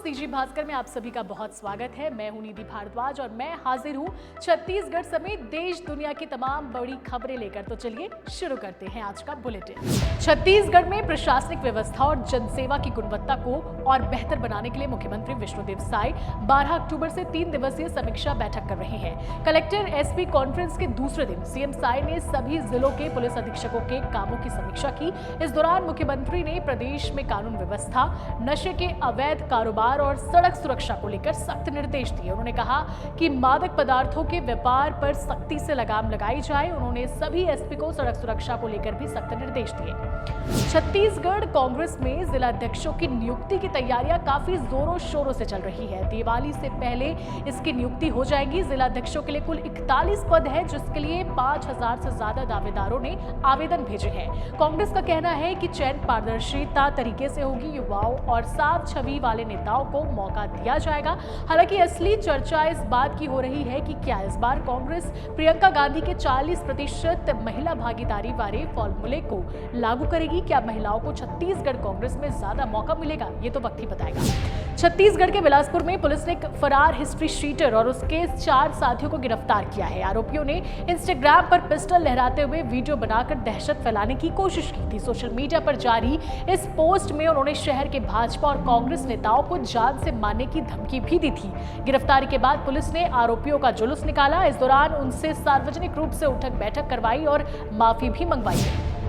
CG Bhaskar में आप सभी का बहुत स्वागत है। मैं हूं निधि भारद्वाज और मैं हाजिर हूं छत्तीसगढ़ समेत देश दुनिया की तमाम बड़ी खबरें लेकर। तो चलिए शुरू करते हैं आज का बुलेटिन। छत्तीसगढ़ में प्रशासनिक व्यवस्था और जनसेवा की गुणवत्ता को और बेहतर बनाने के लिए मुख्यमंत्री विष्णुदेव साय 12 अक्टूबर से 3 दिवसीय समीक्षा बैठक कर रहे हैं। कलेक्टर एसपी कॉन्फ्रेंस के दूसरे दिन सीएम साय ने सभी जिलों के पुलिस अधीक्षकों के कामों की समीक्षा की। इस दौरान मुख्यमंत्री ने प्रदेश में कानून व्यवस्था, नशे के अवैध कारोबार और सड़क सुरक्षा को लेकर सख्त निर्देश दिए। उन्होंने कहा कि मादक पदार्थों के व्यापार पर सख्ती से लगाम लगाई जाए। उन्होंने सभी एसपी को सड़क सुरक्षा को लेकर भी सख्त निर्देश दिए। छत्तीसगढ़ कांग्रेस में जिला अध्यक्षों की नियुक्ति की तैयारियां काफी जोरों शोरों से चल रही है। दिवाली से पहले इसकी नियुक्ति हो जाएगी। जिला अध्यक्षों के लिए कुल 41 पद है, जिसके लिए 5000 से ज्यादा दावेदारों ने आवेदन भेजे हैं। कांग्रेस का कहना है कि चयन पारदर्शिता तरीके से होगी। युवाओं और साफ छवि वाले नेताओं को मौका दिया जाएगा। हालांकि असली चर्चा इस बात की हो रही है कि क्या इस बार कांग्रेस प्रियंका गांधी के 40% महिला भागीदारी वाले फॉर्मूले को लागू करेगी। क्या महिलाओं को छत्तीसगढ़ कांग्रेस में ज्यादा मौका मिलेगा, ये तो वक्त ही बताएगा। छत्तीसगढ़ के बिलासपुर में पुलिस ने एक फरार हिस्ट्री शीटर और उसके 4 साथियों को गिरफ्तार किया है। आरोपियों ने इंस्टाग्राम पर पिस्टल लहराते हुए वीडियो बनाकर दहशत फैलाने की कोशिश की थी। सोशल मीडिया पर जारी इस पोस्ट में उन्होंने शहर के भाजपा और कांग्रेस नेताओं को जान से मारने की धमकी भी दी थी। गिरफ्तारी के बाद पुलिस ने आरोपियों का जुलूस निकाला। इस दौरान उनसे सार्वजनिक रूप से उठक बैठक करवाई और माफी भी मंगवाई।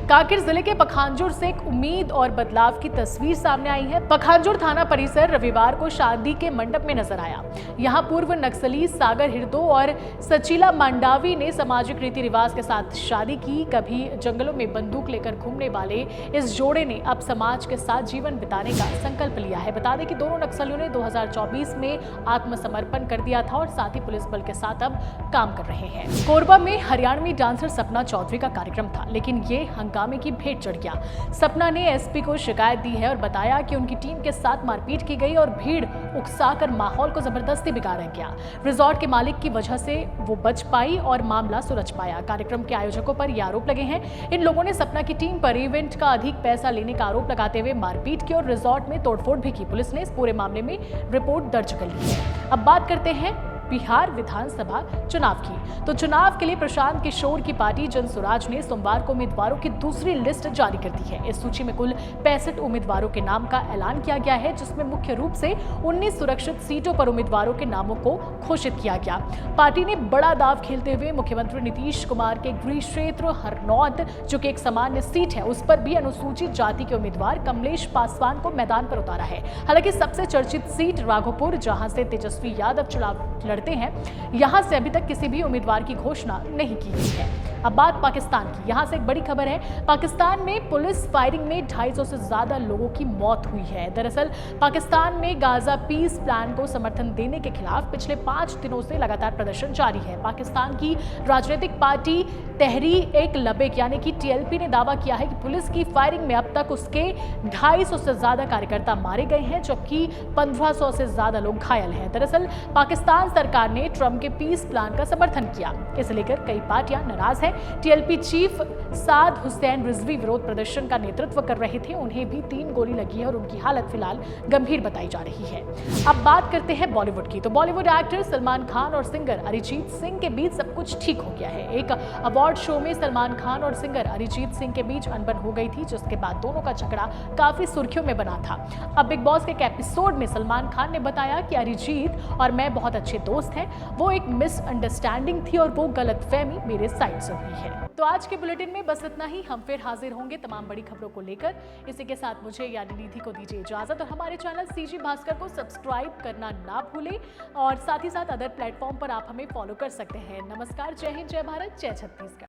कांकेर जिले के पखांजूर से एक उम्मीद और बदलाव की तस्वीर सामने आई है। पखांजूर थाना परिसर रविवार को शादी के मंडप में नजर आया। यहां पूर्व नक्सली सागर हिरदो और सचीला मांडावी ने सामाजिक रीति रिवाज के साथ शादी की। कभी जंगलों में बंदूक लेकर घूमने वाले इस जोड़े ने अब समाज के साथ जीवन बिताने का संकल्प लिया है। बता दें कि दोनों नक्सलियों ने 2024 में आत्मसमर्पण कर दिया था और साथ ही पुलिस बल के साथ अब काम कर रहे हैं। कोरबा में हरियाणवी डांसर सपना चौधरी का कार्यक्रम था, लेकिन ये हंगामे की भेंट चढ़ गया। सपना ने एसपी को शिकायत दी है और बताया कि उनकी टीम के साथ मारपीट की गई और भीड़ उकसाकर माहौल को जबरदस्ती बिगाड़ा गया। रिजॉर्ट के मालिक की वजह से वो बच पाई और मामला सुलझ पाया। कार्यक्रम के आयोजकों पर ये आरोप लगे हैं। इन लोगों ने सपना की टीम पर इवेंट का अधिक पैसा लेने का आरोप लगाते हुए मारपीट की और रिजॉर्ट में तोड़फोड़ भी की। पुलिस ने इस पूरे मामले में रिपोर्ट दर्ज कर ली है। अब बात करते हैं बिहार विधानसभा चुनाव की। तो चुनाव के लिए प्रशांत किशोर की पार्टी जनसुराज ने सोमवार को उम्मीदवारों की दूसरी लिस्ट जारी कर दी है। इस सूची में कुल 65 उम्मीदवारों के नाम का ऐलान किया गया है, जिसमें मुख्य रूप से 19 सुरक्षित सीटों पर उम्मीदवारों के नामों को घोषित किया गया। पार्टी ने बड़ा दाव खेलते हुए मुख्यमंत्री नीतीश कुमार के गृह क्षेत्र हरनौत, जो कि एक सामान्य सीट है, उस पर भी अनुसूचित जाति के उम्मीदवार कमलेश पासवान को मैदान पर उतारा है। हालांकि सबसे चर्चित सीट राघोपुर, जहां से तेजस्वी यादव चुनाव लड़ते हैं, यहां से अभी तक किसी भी उम्मीदवार की घोषणा नहीं की गई है। अब बात पाकिस्तान की। यहां से एक बड़ी खबर है। पाकिस्तान में पुलिस फायरिंग में 250 से ज्यादा लोगों की मौत हुई है। दरअसल पाकिस्तान में गाजा पीस प्लान को समर्थन देने के खिलाफ पिछले 5 दिनों से लगातार प्रदर्शन जारी है। पाकिस्तान की राजनीतिक पार्टी तहरीक-ए-लबैक यानी कि टीएलपी ने दावा किया है कि पुलिस की फायरिंग में अब तक उसके 250 से ज्यादा कार्यकर्ता मारे गए हैं, जबकि 1500 से ज्यादा लोग घायल हैं। दरअसल पाकिस्तान सरकार ने ट्रंप के पीस प्लान का समर्थन किया। इसे लेकर कई पार्टियां नाराज हैं। टीएलपी चीफ साद हुसैन रिजवी विरोध प्रदर्शन का नेतृत्व कर रहे थे। उन्हें भी 3 गोली लगी है और उनकी हालत फिलहाल गंभीर बताई जा रही है। अब बात करते हैं बॉलीवुड की। तो बॉलीवुड एक्टर सलमान खान और सिंगर अरिजीत सिंह के बीच सब कुछ ठीक हो गया है। एक अवार्ड शो में सलमान खान और सिंगर अरिजीत सिंह के बीच अनबन हो गई थी, जिसके बाद दोनों का झगड़ा काफी सुर्खियों में बना था। अब बिग बॉस के एक एपिसोड में सलमान खान ने बताया कि अरिजीत और मैं बहुत अच्छे दोस्त हैं। वो एक मिसअंडरस्टैंडिंग थी और वो गलतफहमी मेरे साइड से हुई है। तो आज के बुलेटिन में बस इतना ही। हम फिर हाजिर होंगे तमाम बड़ी खबरों को लेकर। इसी के साथ मुझे यानी निधि को दीजिए इजाजत और हमारे चैनल सीजी भास्कर को सब्सक्राइब करना ना भूलें और साथ ही साथ अदर प्लेटफॉर्म पर आप हमें फॉलो कर सकते हैं। नमस्कार, जय हिंद, जय भारत, जय छत्तीसगढ़।